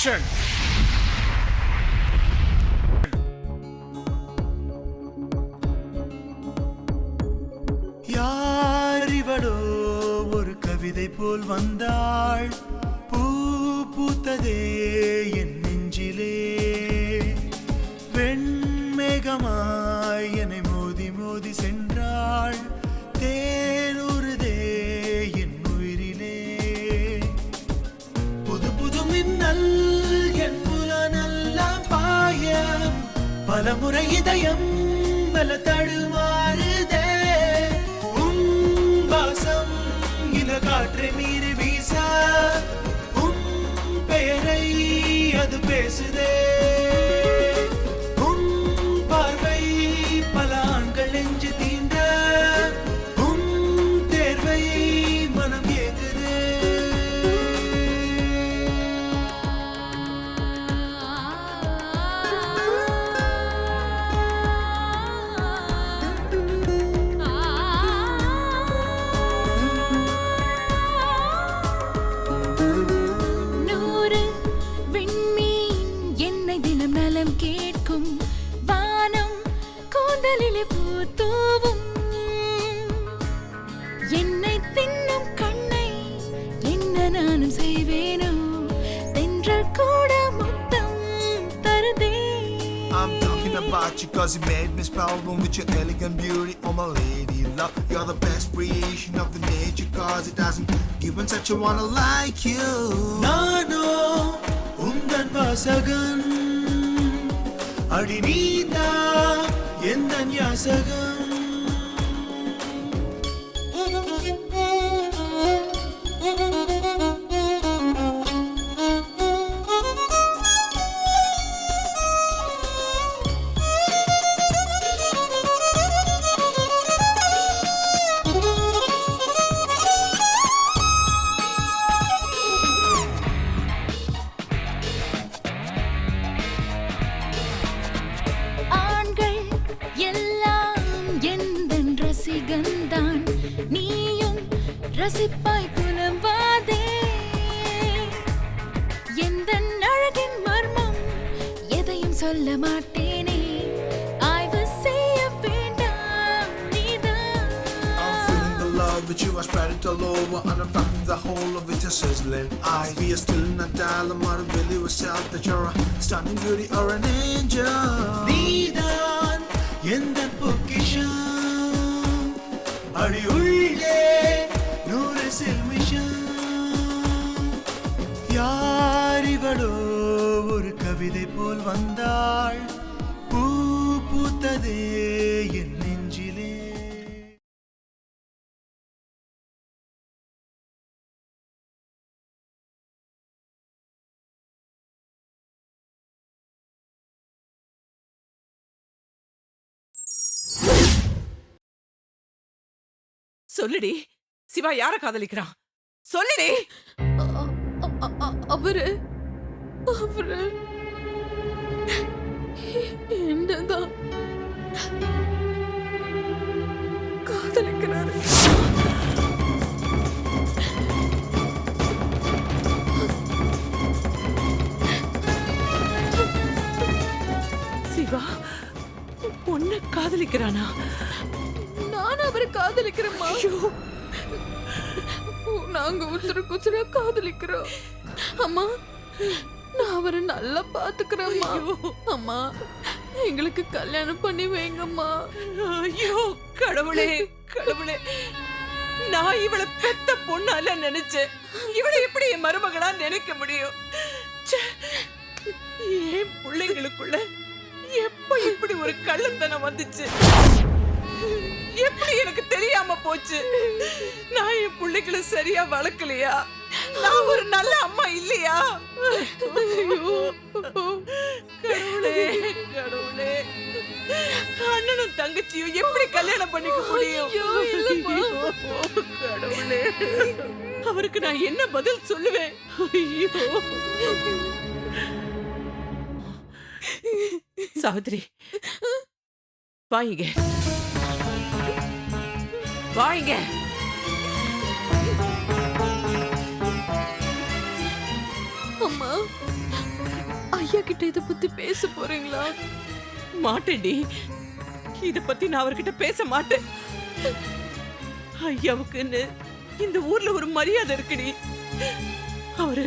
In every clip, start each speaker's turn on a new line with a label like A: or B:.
A: Action.
B: யார் இவளோ ஒரு கவிதை போல் வந்தாள், பூ பூத்ததே என் நெஞ்சிலே, வெண்மேகமாய் என்னை மோதி மோதி சென்றாள், தேனூறுதே என் உயிரிலே, புது புது மின்னல் என் புலனெல்லாம் பாய, பலமுறை இதயம் பல தடுமாறுதே, காற்றை மீறி வீச உன் பெயரை அது பேசுதே, உன் பார்வை பல ஆண்கள் நெஞ்சு தீண்ட, உன் தேர்வை மனம் ஏங்குதே.
C: கேட்கும் வானம் கூந்தலிலே பூத்தூவும், என்னை தின்னும் கண்ணை என்ன நானும் செய்வேனோ, தென்றல் கூட முத்தம் தருதே.
B: I'm talking about you cause you made me spellbound with your elegant beauty, oh my lady love. You're the best creation of the nature cause it hasn't given such a one like you. Nano undan vasagan அடிநீதா எந்த ஞாசகம்.
C: நீயும் ரசிப்பாய் புலம்பாதே, எந்த அழகின் மர்மம் எதையும் சொல்ல மாட்டேனே, ஆய்வு செய்ய வேண்டாம் நீதான்.
B: I'm feeling the love with you, I spread it all over, and I'm packing the whole of it, a sizzling eyes. We are still in a dialogue, I really was out that you're a stunning beauty or an angel. நீதான் எந்த பொக்கிஷம், அடி உள்ளே நூறு செல்மிஷம். யார் இவளோ ஒரு கவிதை போல் வந்தாள், பூ பூத்ததே என் நெஞ்சிலே.
D: சொல்லுடி, சிவா யார காதலிக்கிறான்? சொல்லுடி.
C: அவரு அவரு என்னதான் காதலிக்கிறாரு.
D: சிவா உன்னை காதலிக்கிறானா?
C: நானும் அவரை காதலிக்கிறேம்மா. நாங்க ஒருத்தருக்கு ஒருத்தர காதலிக்கிறோம் அம்மா. நான் அவரை நல்லா பாத்துக்கிறேம்மா. அம்மா எங்களுக்கு கல்யாணம் பண்ணி வைங்கம்மா.
D: ஐயோ கடவுளே கடவுளே, நான் இவளை பெத்த பொண்ணால நினைச்சேன், இவளை எப்படி என் மருமகளா நினைக்க முடியும்? ஏன் பிள்ளைங்களுக்குள்ள எப்ப இப்படி ஒரு கள்ளத்தனம் வந்துச்சு? எப்படி எனக்கு தெரியாம போச்சு? நான் என் பிள்ளைகளை சரியா வளர்க்கலையா? நான் ஒரு நல்ல அம்மா இல்லையா? கடவுளே கடவுளே, அண்ணனும் தங்கச்சியும் எப்படி கல்யாணம் பண்ணிக்க முடியும்? கடவுளே, அவருக்கு நான் என்ன பதில் சொல்லுவேன்? சாவித்ரி வாங்க வாங்க.
C: அம்மா ஐயா கிட்ட இத பத்தி பேச போறீங்களா?
D: மாட்டேன்டி, இத பத்தி நான் அவர்கிட்ட பேச மாட்டேன். ஐயாவுக்குன்னு இந்த ஊர்ல ஒரு மரியாதை இருக்குடி. அவரு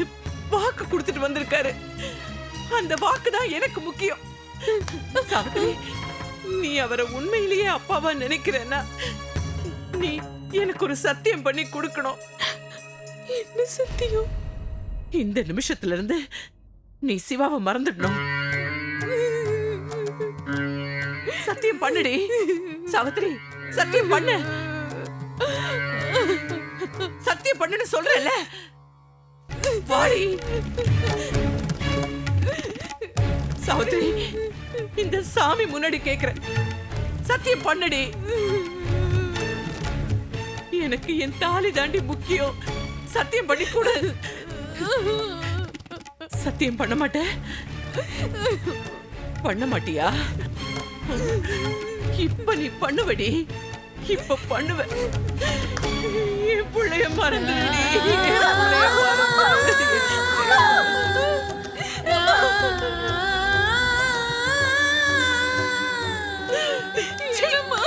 D: வாக்கு கொடுத்துட்டு வந்திருக்காரு. அந்த வாக்கு தான் எனக்கு முக்கியம். சாவித்ரி, நீ அவரை உண்மையிலேயே அப்பாவா நினைக்கிறேன்னா நீ எனக்கு ஒரு சத்தியம் பண்ணி கொடுக்கணும்.
C: என்ன சத்தியம்?
D: இந்த நிமிஷத்துல இருந்து நீ சிவாவை மறந்துடணும். சத்தியம் பண்ணுடி சாவித்ரி, சத்தியம் பண்ணு. சத்தியம் பண்ணுன்னு சொல்றேன்ல, வாடி. சாவித்ரி, இந்த சாமி முன்னாடி கேக்குறேன், சத்தியம் பண்ணுடி. எனக்கு என் தாலி தாண்டி முக்கியம். சத்தியம் பண்ணி கூட. சத்தியம் பண்ண மாட்டேன். பண்ண மாட்டியா? இப்ப நீ பண்ணுவடி. இப்ப பண்ணுவ. என் பிள்ளைய மறந்துடுடி. என் பிள்ளைய மறந்துடுடி.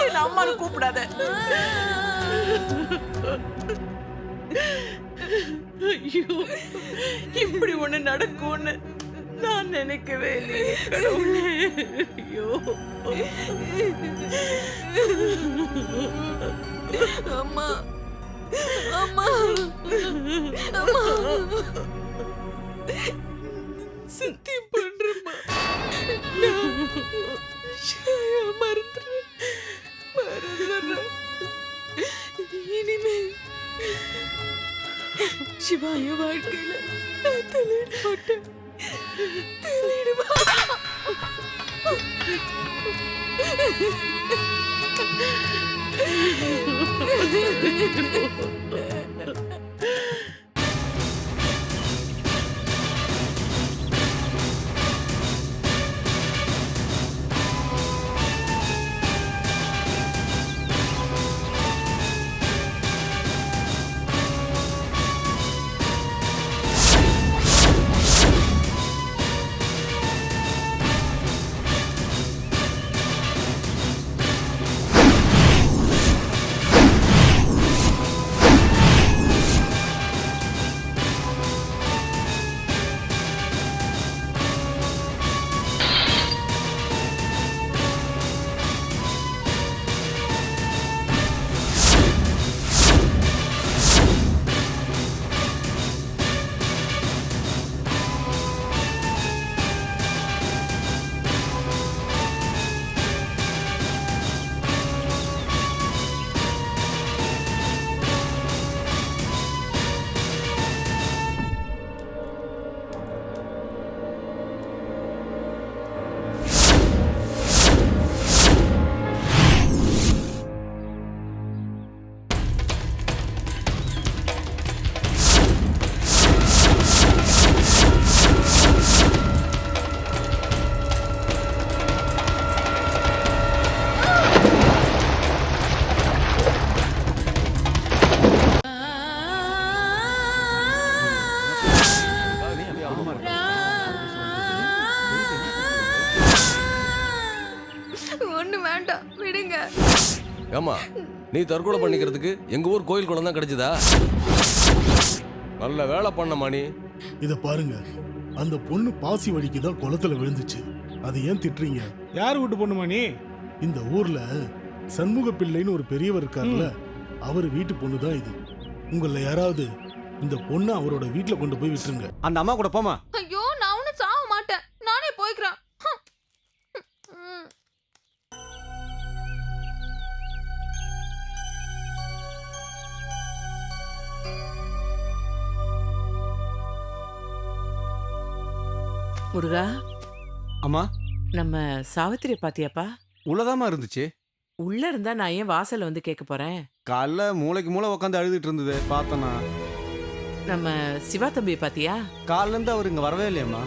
D: என் அம்மானு கூப்பிடாத. ஐயோ, இப்படி ஒண்ணு நடக்கும்னு நான் நினைக்கவே இல்லையே கடவுளே. ஐயோ,
C: அம்மா அம்மா அம்மா, சத்தியம் பண்றேம்மா. மறந்துடுறேன். இனிமே சிவாய வாழ்க்கையில நான் தலையிட மாட்டேன். தலையிட ஒண்ணு வேண்டாம், விடுங்க.
A: ஏமா, நீ தற்கொலை பண்ணிக்கிறதுக்கு எங்க ஊர் கோயில் குளம் தான் கிடைச்சதா? நல்ல வேலை பண்ணமா நீ.
E: இத பாருங்க, அந்த பொண்ணு பாசி வழிக்கு தான் குளத்துல விழுந்துச்சு. அதை ஏன் திட்டுறீங்க?
F: யார் வீட்டு பொண்ணுமா நீ?
E: இந்த ஊர்ல சண்முக பிள்ளைன்னு ஒரு பெரியவர் இருக்கார்ல, அவர் வீட்டு பொண்ணு தான் இது. உங்கள யாராவது இந்த பொண்ணை அவரோட வீட்டுல கொண்டு போய் விட்டுருங்க.
F: அந்த அம்மா கூட போமா.
C: ஐயோ, நான் ஒன்னும் சாக மாட்டேன், நானே போய்க்கிறேன்.
D: முருகா,
F: அம்மா,
D: நம்ம சாவித்திரிய பாத்தியாப்பா?
F: உள்ளதாமா இருந்துச்சு.
D: உள்ள இருந்தா நான் ஏன் வாசல்ல வந்து கேட்க போறேன்?
F: காலைல மூளைக்கு மூளை உட்காந்து அழுதுட்டு இருந்தது, பார்த்தனா.
D: நம்ம சிவா தம்பியை பாத்தியா?
F: காலைல இருந்து அவர் இங்க வரவே இல்லையம்மா.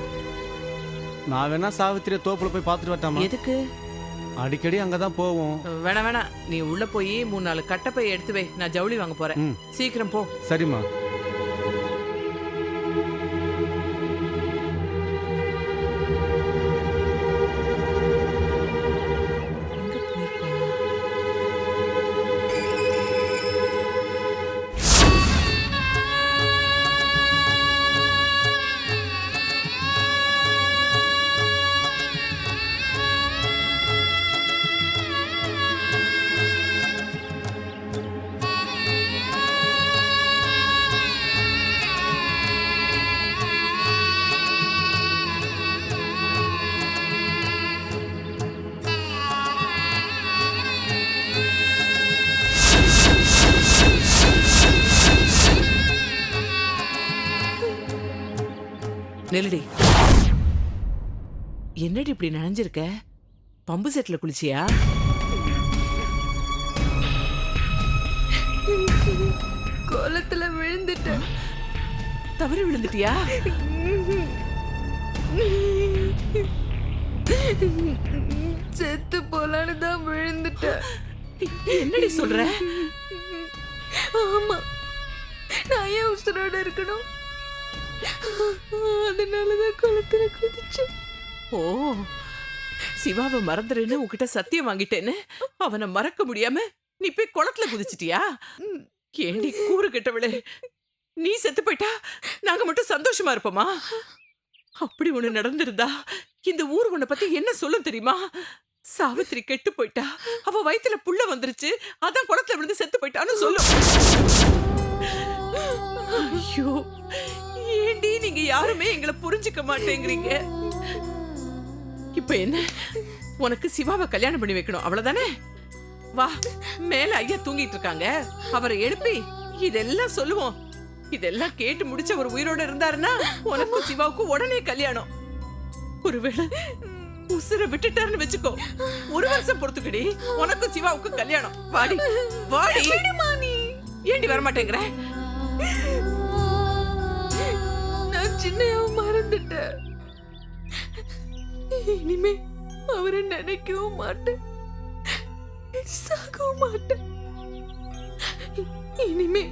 F: நான் வேணா சாவித்திரிய தோப்புல போய் பார்த்துட்டு வரட்டாமா?
D: எதுக்கு?
F: அடிக்கடி அங்கதான் போவோம்.
D: வேணாம் வேணாம், நீ உள்ள போய் 3-4 கட்டப்பை எடுத்து வை, நான் ஜவுளி வாங்க போறேன்.
F: ம்.
D: சீக்கிரம் போ.
F: சரிம்மா.
D: நெல்லடி. என்னடி இப்படி நனைஞ்சிருக்க? பம்பு செட்ல குளிச்சியா?
C: கோலத்துல விழுந்துட்டேன்.
D: தவறி விழுந்துட்டியா?
C: செத்து போலான்னு தான் விழுந்துட்டேன்.
D: என்னடி சொல்ற?
C: ஆமா, நான் ஏன் உசுரோட இருக்கணும்? அதனாலதான் குளத்துல குதிச்சேன்.
D: ஓ, சிவாவை மறந்துறேன்னு உன்கிட்ட சத்தியம் வாங்கிட்டேன்னு அவனை மறக்க முடியாம நீ போய் குளத்துல குதிச்சிட்டியா? ஏண்டி கூறு கெட்டவளே, நீ செத்து போயிட்டா நாங்க மட்டும் சந்தோஷமா இருப்போமா? அப்படி ஒண்ணு நடந்திருந்தா இந்த ஊர் உன்னை பத்தி என்ன சொல்லும் தெரியுமா? சாவித்திரி கெட்டு போயிட்டா, அவ வயித்துல புள்ள வந்துருச்சு, அதான் குளத்துல விழுந்து செத்து போயிட்டான்னு சொல்லும். ஐயோ, ஏண்டி நீங்க யாருமே எங்களை புரிஞ்சுக்க மாட்டேங்கிறீங்க? இப்ப என்ன, உனக்கு சிவாவை கல்யாணம் பண்ணி வைக்கணும் அவ்வளவுதானே? வா, மேல ஐயா தூங்கிட்டு இருக்காங்க, அவரை எழுப்பி இதெல்லாம் சொல்லுவோம். இதெல்லாம் கேட்டு முடிச்ச ஒரு உயிரோட இருந்தாருன்னா உனக்கு சிவாவுக்கு உடனே கல்யாணம். ஒருவேளை உசுர விட்டுட்டாருன்னு வச்சுக்கோ, 1 வருஷம் பொறுத்துக்கடி, உனக்கு சிவாவுக்கு கல்யாணம். வாடி வாடி. ஏண்டி வரமாட்டேங்கிற?
C: நான் சின்னையாவை மறந்துட்டேன். இனிமே அவரை நினைக்கவும் மாட்டேன், சாகவும் மாட்டேன். இனிமே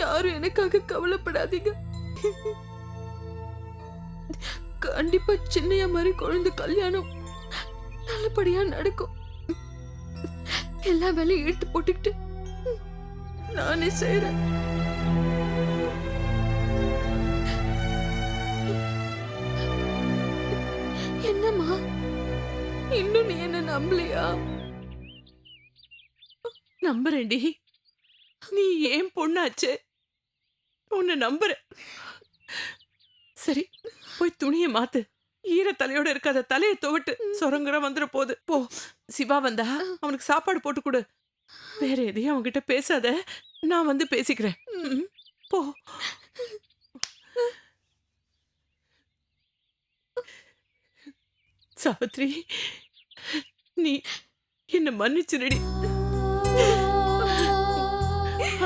C: யாரும் எனக்காக கவலைப்படாதீங்க. கண்டிப்பா சின்னையா மாதிரி குழந்தை கல்யாணம் நல்லபடியா நடக்கும். எல்லா வேலையும் இழுத்து போட்டுக்கிட்டு நானே செய்றேன். என்னம்மா, இன்னும் நீ என்ன நம்பலையா?
D: நம்புறேன்டி, நீ ஏன் பொண்ணாச்சு, உன்னை நம்புற. சரி, போய் துணியை மாத்து, ஈர தலையோட இருக்காத தலையை துவட்டு, சொரங்குற வந்துட போகுது. போ, சிவா வந்தா அவனுக்கு சாப்பாடு போட்டு கொடு. வேற எதையும் அவன்கிட்ட பேசாத, நான் வந்து பேசிக்கிறேன். போ. சாவித்ரி, நீ என்ன மன்னிச்சிருடி.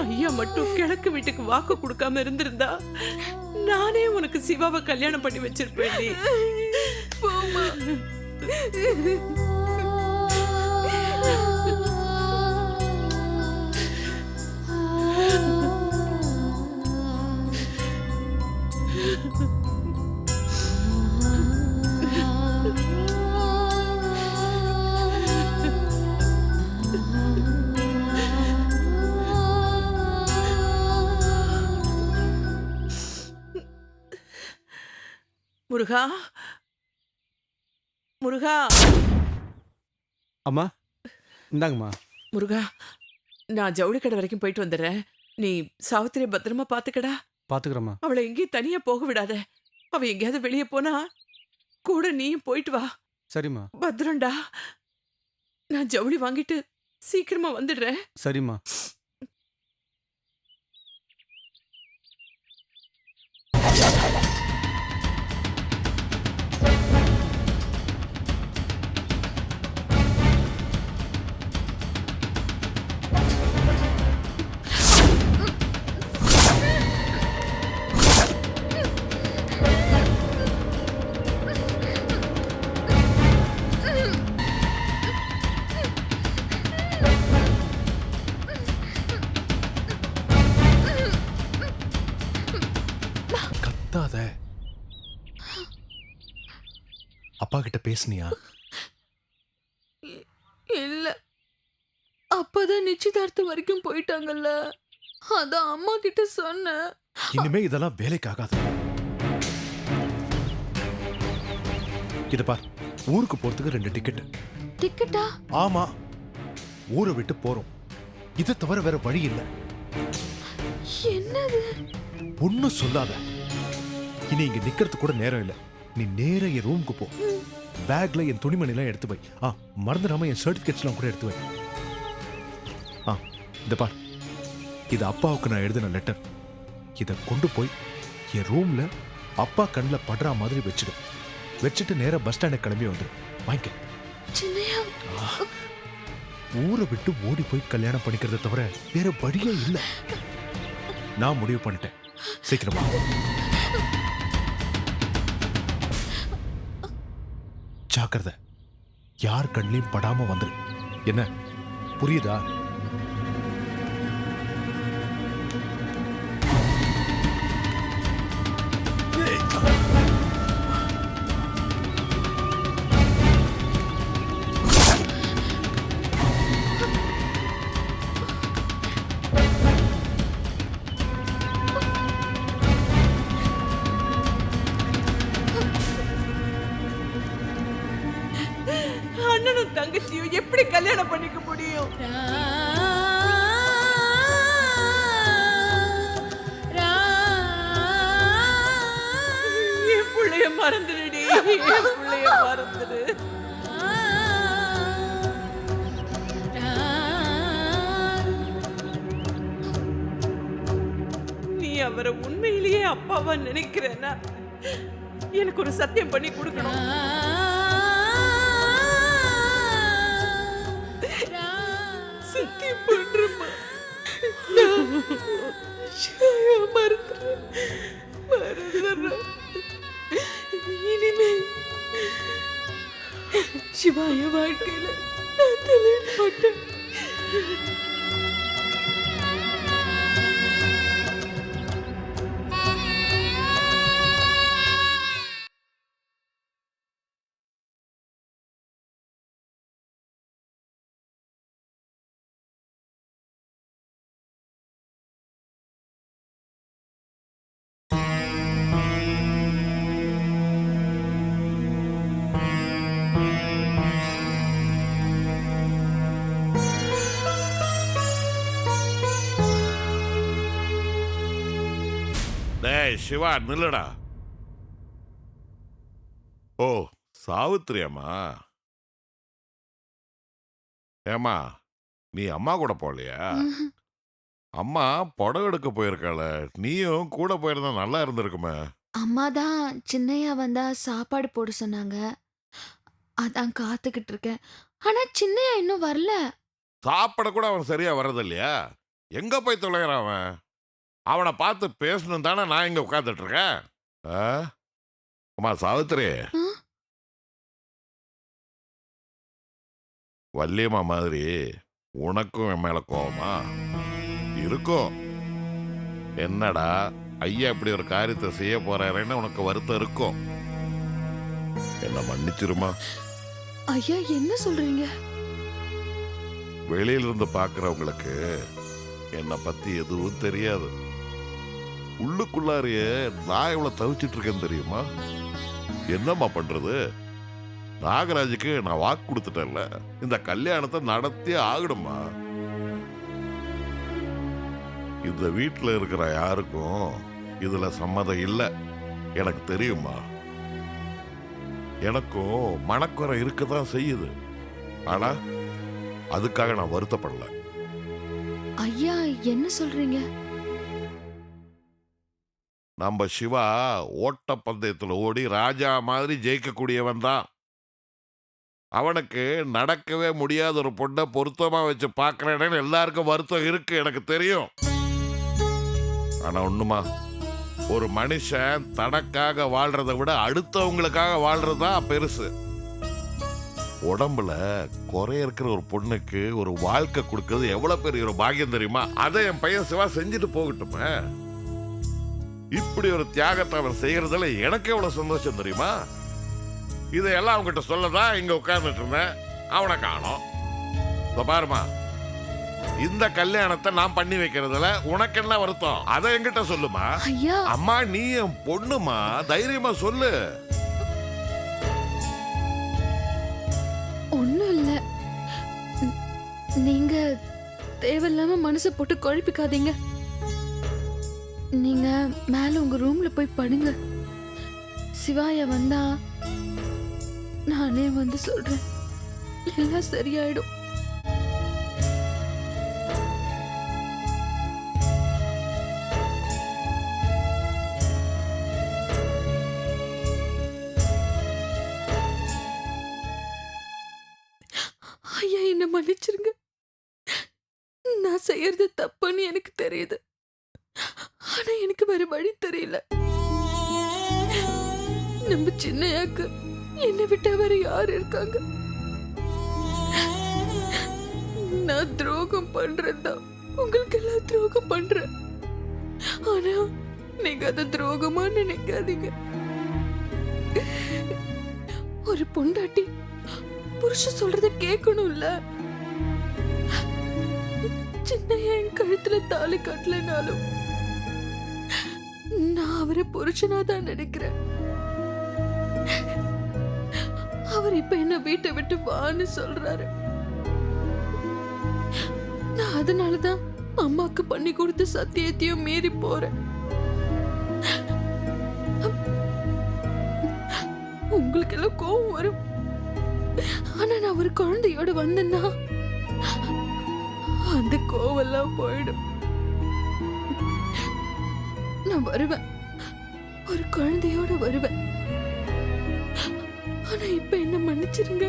D: ஐயா மட்டும் கிழக்கு வீட்டுக்கு வாக்கு கொடுக்காம இருந்திருந்தா நானே உனக்கு சிவாவை கல்யாணம் பண்ணி வச்சிருப்பேன்.
C: போமா.
D: முருகா, முருகா.
F: அம்மா, இந்தாங்கம்மா.
D: முருகா, நான் ஜவுளி கடை வரைக்கும் போயிட்டு வந்துடுறேன். நீ சாவித்திரியை பத்திரமா பாத்துக்கடா.
F: பாத்துக்கிறேம்மா.
D: அவளை எங்கேயும் தனியா போக விடாத. அவ எங்கேயாவது வெளியே போனா கூட நீயும் போயிட்டு வா.
F: சரிம்மா.
D: பத்திரம்டா. நான் ஜவுளி வாங்கிட்டு சீக்கிரமா வந்துடுறேன்.
F: சரிம்மா.
G: அப்பா கிட்ட பேசுனியா?
C: இல்ல, அப்பதான் நிச்சயதார்த்தம் வரைக்கும் போயிட்டாங்கல்ல, அதான் அம்மா கிட்ட சொன்னேன்.
G: இனிமே இதெல்லாம் வேலைக்கு ஆகாது. இத பார், ஊருக்கு போறதுக்கு 2 டிக்கெட்.
C: டிக்கெட்டா?
G: ஆமா, ஊரை விட்டு போறோம். இதை தவிர வேற வழி இல்ல.
C: என்னது?
G: ஒன்னும் சொல்லாத. இனி இங்க நிக்கிறது கூட நேரம் இல்ல. நீ நேரா என் ரூமுக்கு போ. பேக்ல என் துணிமணி எல்லாம் எடுத்து வை. மறந்துடாம என் சர்டிபிகேட்ஸ் எல்லாம் கூட எடுத்து வை. இத பார், இது அப்பாவுக்கு நான் எழுதின லெட்டர். இத கொண்டு போய் என் ரூம்ல அப்பா கண்ணில் படுற மாதிரி வச்சிடு. வச்சுட்டு நேரா பஸ் ஸ்டாண்டு கிளம்பி வந்துரு. வாங்கிக்க.
C: சின்னையா
G: ஊரை விட்டு ஓடி போய் கல்யாணம் பண்ணிக்கிறத தவிர வேற வழியே இல்லை. நான் முடிவு பண்ணிட்டேன். சீக்கிரமா ஜாக்கிரதை. யார் கண்ணிலையும் படாம வந்துரு. என்ன புரியுதா?
D: அண்ணனும் தங்கச்சியும் எப்படி கல்யாணம் பண்ணிக்க முடியும்? என் புள்ளைய மறந்துடுடி, என் புள்ளைய மறந்துடு. நீ அவரை உண்மையிலேயே அப்பாவா நினைக்கிறேன்னா எனக்கு ஒரு சத்தியம் பண்ணி கொடுக்கணும். சத்தியம் பண்றேம்மா. மறந்துடுறேன். இனிமே சிவாய வாழ்க்கையில நான் தலையிட மாட்டேன்.
H: டேய் சிவா, நில்லுடா. ஓ, சாவித்திரியாம்மா? ஏம்மா, நீ அம்மா கூட போகலையா? அம்மா புடவை எடுக்க போயிருக்காள, நீயும் கூட போயிருந்தா நல்லா இருந்திருக்குமே.
C: அம்மா தான் சின்னையா வந்தா சாப்பாடு போட சொன்னாங்க. அதான் காத்துக்கிட்டு இருக்கேன். ஆனா சின்னையா இன்னும் வரல.
H: சாப்பிட கூட அவன் சரியா வர்றது இல்லையா? எங்க போய் தொலைகிறான் அவன்? அவனை பார்த்து பேசணும் தானே நான் இங்க உட்காந்துட்டு இருக்கேன். அம்மா சாவித்திரி, வள்ளியம்மா மாதிரி உனக்கும் என் மேல கோவமா இருக்கும்? என்னடா ஐயா இப்படி ஒரு காரியத்தை செய்ய போறாருன்னு உனக்கு வருத்தம் இருக்கும். என்ன மன்னிச்சிருமா.
C: ஐயா என்ன சொல்றீங்க?
H: வெளியிலிருந்து பார்க்கிறவங்களுக்கு என்னை பத்தி எதுவும் தெரியாது. உள்ளுக்குள்ளாரையே நான் எவ்வளவு தவிச்சிட்டு இருக்கேன்னு தெரியுமா? என்னம்மா பண்றது? நாகராஜுக்கு நான் வாக்கு கொடுத்துட்டேன்ல, இந்த கல்யாணத்தை நடத்தி ஆகணுமா. இந்த வீட்டில் இருக்கிற யாருக்கும் இதுல சம்மதம் இல்லை, எனக்கு தெரியுமா. எனக்கும் மனக்குறை இருக்கதான் செய்யுது. ஆனா அதுக்காக நான் வருத்தப்படல.
C: ஐயா என்ன சொல்றீங்க?
H: நம்ம சிவா ஓட்டப்பந்தயத்தில் ஓடி ராஜா மாதிரி ஜெயிக்கக்கூடியவன் தான். அவனுக்கு நடக்கவே முடியாத ஒரு பொண்ணை பொருத்தமா வச்சு பார்க்கறேன்னு எல்லாருக்கும் வருத்தம் இருக்கு, எனக்கு தெரியும். ஆனா ஒண்ணுமா, ஒரு மனுஷன் தனக்காக வாழ்றதை விட அடுத்தவங்களுக்காக வாழ்றதுதான் பெருசு. உடம்புல குறை இருக்கிற ஒரு பொண்ணுக்கு ஒரு வாழ்க்கை கொடுக்கறது எவ்வளவு பெரிய ஒரு பாக்கியம் தெரியுமா? அதை என் பையன் சிவா செஞ்சுட்டு போகட்டுமே. இப்படி ஒரு தியாகத்தை அவன் செய்யறதுல எனக்கு எவ்வளவு சந்தோஷம் தெரியுமா? இதையெல்லாம் அவங்ககிட்ட சொல்லதான் இங்க உட்கார்ந்துட்டு இருந்தேன். அவனை காணோம். பாருமா, இந்த கல்யாணத்தை நான் பண்ணி வைக்கிறதுல உனக்கு என்ன வருத்தம்? அதை என்கிட்ட சொல்லுமா.
C: ஐயா
H: அம்மா, நீ என் பொண்ணுமா, தைரியமா சொல்லு.
C: ஒண்ணும் இல்ல. நீங்க தேவையில்லாம மனசை போட்டு குழப்பிக்காதீங்க. நீங்க மேல உங்க ரூம்ல போய் படுங்க. சிவாயா வந்தா நானே வந்து சொல்றேன். எல்லாம் சரியாயிடும்.
D: மன்னிச்சிருங்க. நான் செய்யறது தப்புன்னு எனக்கு தெரியுது. ஆனா எனக்கு வேற வழி தெரியல. நம்ம சின்னையாக்கு என்னை விட்ட வேற யாரு இருக்காங்க? நான் துரோகம் பண்றேன்தான், உங்களுக்கு எல்லாம் துரோகம் பண்றேன். ஆனா நீங்க அத துரோகமா நினைக்காதீங்க. ஒரு பொண்டாட்டி புருஷன் சொல்றத கேட்கணும்ல. சின்னையா என் கழுத்துல தாலி கட்டலனாலும் நான் அவரை புருஷனா தான் நினைக்கிறேன். அவர் இப்ப என்ன வீட்டை விட்டு வான்னு சொல்றாரு. நான் அதனாலதான் அம்மாக்கு பண்ணி கொடுத்த சத்தியத்தையும் மீறி போறேன். உங்களுக்கு எல்லாம் கோவம் வரும். ஆனா நான் ஒரு குழந்தையோட வந்தேன்னா அந்த கோவெல்லாம் போயிடும். நான் வருவேன், ஒரு குழந்தையோட வருவேன். ஆனா இப்ப என்ன மன்னிச்சிருங்க.